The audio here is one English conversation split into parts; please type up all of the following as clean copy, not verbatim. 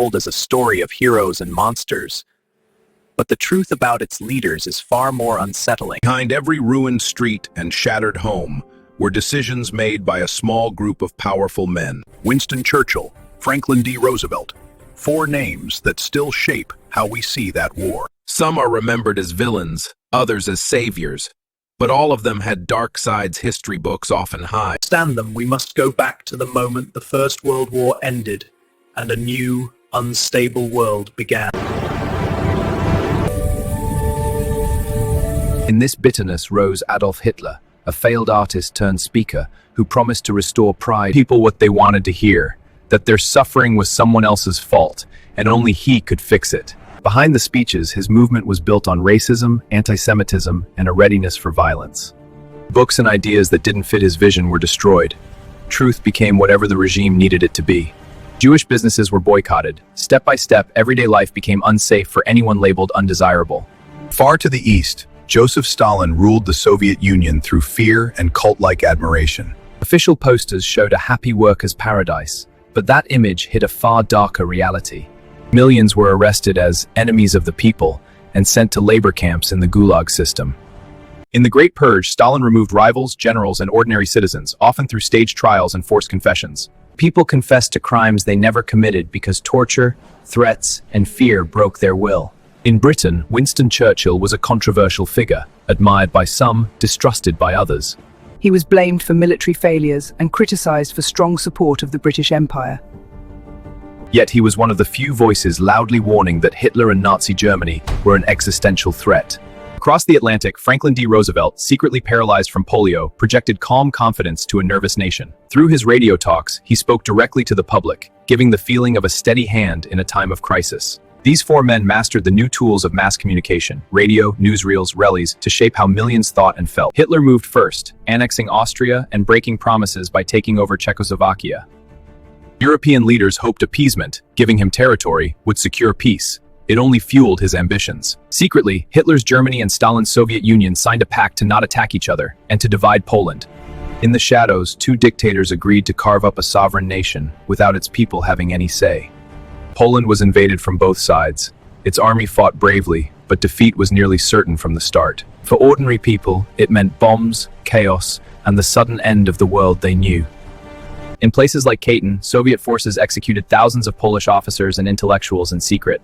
told as a story of heroes and monsters, but the truth about its leaders is far more unsettling. Behind every ruined street and shattered home were decisions made by a small group of powerful men. Winston Churchill, Franklin D. Roosevelt, 4 names that still shape how we see that war. Some are remembered as villains, others as saviors, but all of them had dark sides history books often hide. To understand them, we must go back to the moment the First World War ended and a new, unstable world began. In this bitterness rose Adolf Hitler, a failed artist turned speaker who promised to restore pride people what they wanted to hear, that their suffering was someone else's fault and only he could fix it. Behind the speeches, his movement was built on racism, anti-Semitism, and a readiness for violence. Books and ideas that didn't fit his vision were destroyed. Truth became whatever the regime needed it to be. Jewish businesses were boycotted. Step by step, everyday life became unsafe for anyone labeled undesirable. Far to the east, Joseph Stalin ruled the Soviet Union through fear and cult-like admiration. Official posters showed a happy workers' paradise, but that image hid a far darker reality. Millions were arrested as enemies of the people and sent to labor camps in the Gulag system. In the Great Purge, Stalin removed rivals, generals, and ordinary citizens, often through staged trials and forced confessions. People confessed to crimes they never committed because torture, threats, and fear broke their will. In Britain, Winston Churchill was a controversial figure, admired by some, distrusted by others. He was blamed for military failures and criticised for strong support of the British Empire. Yet he was one of the few voices loudly warning that Hitler and Nazi Germany were an existential threat. Across the Atlantic, Franklin D. Roosevelt, secretly paralyzed from polio, projected calm confidence to a nervous nation. Through his radio talks, he spoke directly to the public, giving the feeling of a steady hand in a time of crisis. These 4 men mastered the new tools of mass communication, radio, newsreels, rallies, to shape how millions thought and felt. Hitler moved first, annexing Austria and breaking promises by taking over Czechoslovakia. European leaders hoped appeasement, giving him territory, would secure peace. It only fueled his ambitions. Secretly, Hitler's Germany and Stalin's Soviet Union signed a pact to not attack each other and to divide Poland. In the shadows, 2 dictators agreed to carve up a sovereign nation without its people having any say. Poland was invaded from both sides. Its army fought bravely, but defeat was nearly certain from the start. For ordinary people, it meant bombs, chaos, and the sudden end of the world they knew. In places like Katyn, Soviet forces executed thousands of Polish officers and intellectuals in secret.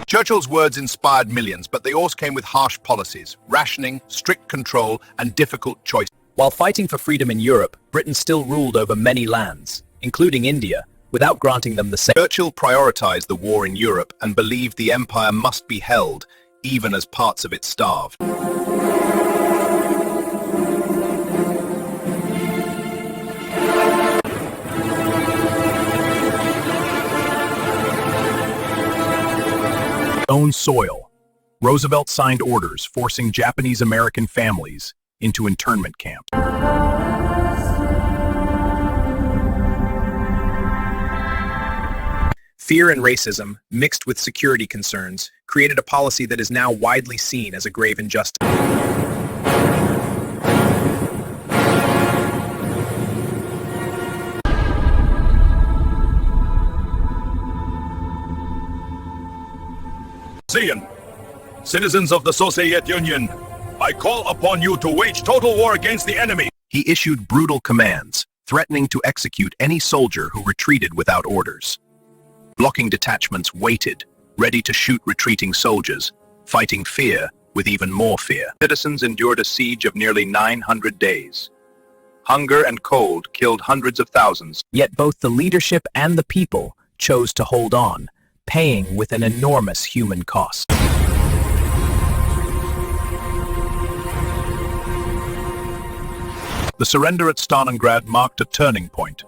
Churchill's words inspired millions, but they also came with harsh policies, rationing, strict control, and difficult choices. While fighting for freedom in Europe, Britain still ruled over many lands, including India, without granting them the same. Churchill prioritized the war in Europe and believed the empire must be held, even as parts of it starved. Own soil. Roosevelt signed orders forcing Japanese-American families into internment camps. Fear and racism, mixed with security concerns, created a policy that is now widely seen as a grave injustice. Citizens of the Soviet Union, I call upon you to wage total war against the enemy. He issued brutal commands, threatening to execute any soldier who retreated without orders. Blocking detachments waited, ready to shoot retreating soldiers, fighting fear with even more fear. Citizens endured a siege of nearly 900 days. Hunger and cold killed hundreds of thousands. Yet both the leadership and the people chose to hold on, paying with an enormous human cost. The surrender at Stalingrad marked a turning point,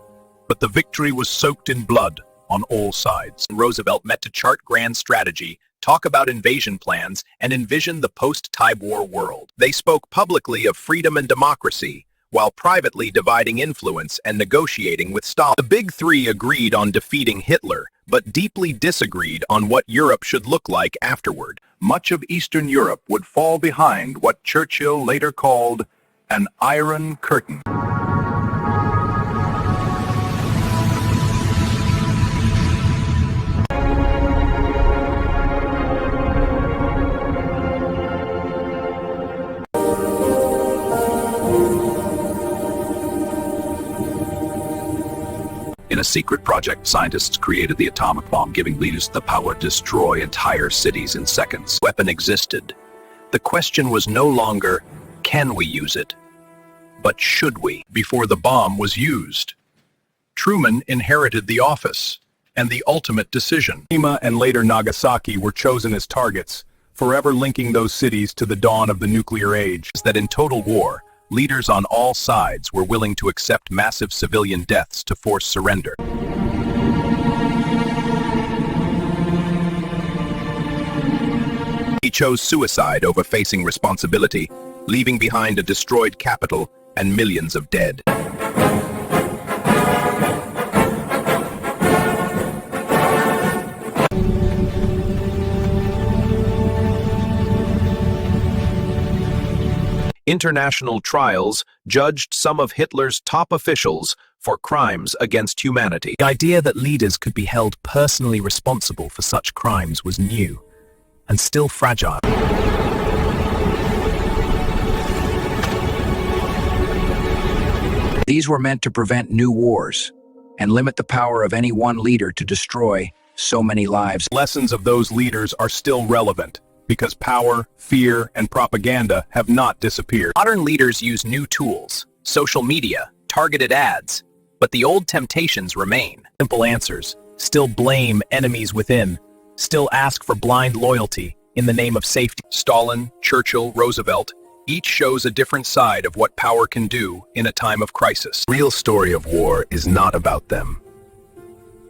but the victory was soaked in blood on all sides. Roosevelt met to chart grand strategy, talk about invasion plans, and envision the post-Tide War world. They spoke publicly of freedom and democracy, while privately dividing influence and negotiating with Stalin. The Big Three agreed on defeating Hitler, but deeply disagreed on what Europe should look like afterward. Much of Eastern Europe would fall behind what Churchill later called an Iron Curtain. In a secret project, scientists created the atomic bomb, giving leaders the power to destroy entire cities in seconds. The weapon existed. The question was no longer, can we use it? But should we? Before the bomb was used, Truman inherited the office and the ultimate decision. Hiroshima and later Nagasaki were chosen as targets, forever linking those cities to the dawn of the nuclear age. That in total war, leaders on all sides were willing to accept massive civilian deaths to force surrender. He chose suicide over facing responsibility, leaving behind a destroyed capital and millions of dead. International trials judged some of Hitler's top officials for crimes against humanity. The idea that leaders could be held personally responsible for such crimes was new and still fragile. These were meant to prevent new wars and limit the power of any one leader to destroy so many lives. Lessons of those leaders are still relevant, because power, fear, and propaganda have not disappeared. Modern leaders use new tools, social media, targeted ads, but the old temptations remain. Simple answers, still blame enemies within, still ask for blind loyalty in the name of safety. Stalin, Churchill, Roosevelt, each shows a different side of what power can do in a time of crisis. The real story of war is not about them.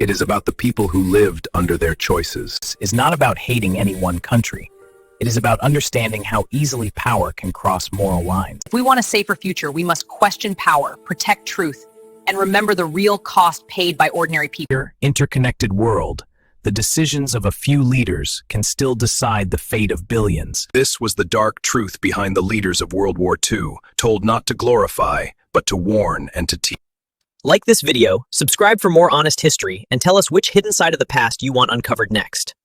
It is about the people who lived under their choices. Is not about hating any one country. It is about understanding how easily power can cross moral lines. If we want a safer future, we must question power, protect truth, and remember the real cost paid by ordinary people. Interconnected world, the decisions of a few leaders can still decide the fate of billions. This was the dark truth behind the leaders of World War II, told not to glorify, but to warn and to teach. Like this video, subscribe for more honest history, and tell us which hidden side of the past you want uncovered next.